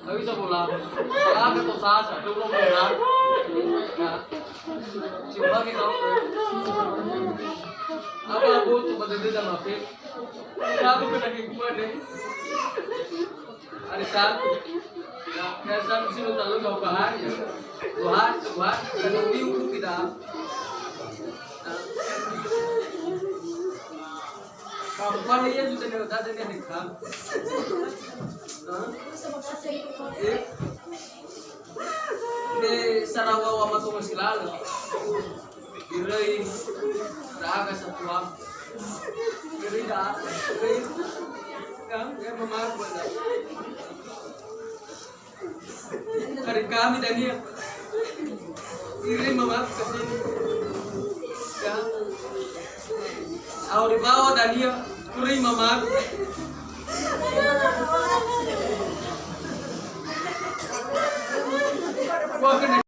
Tapi sa pulang. Aga to sa tulong mo na. Siapa kita? Apa aku cuma jadi dalam hati? Aku kena hikmah deh. Ada satu. Ya satu sih lalu kau bahas ya. Tuhan, dan view kita. Kapan dia sudah ada dari hikmah? Di Sarawak apa tuh masih lalu? Kirain raga satu am, kirain dah, kirain kan yang memakai benda. Hari kami dan dia, kirain memakai kesini, kan? Awal di bawah dan dia, kirain memakai.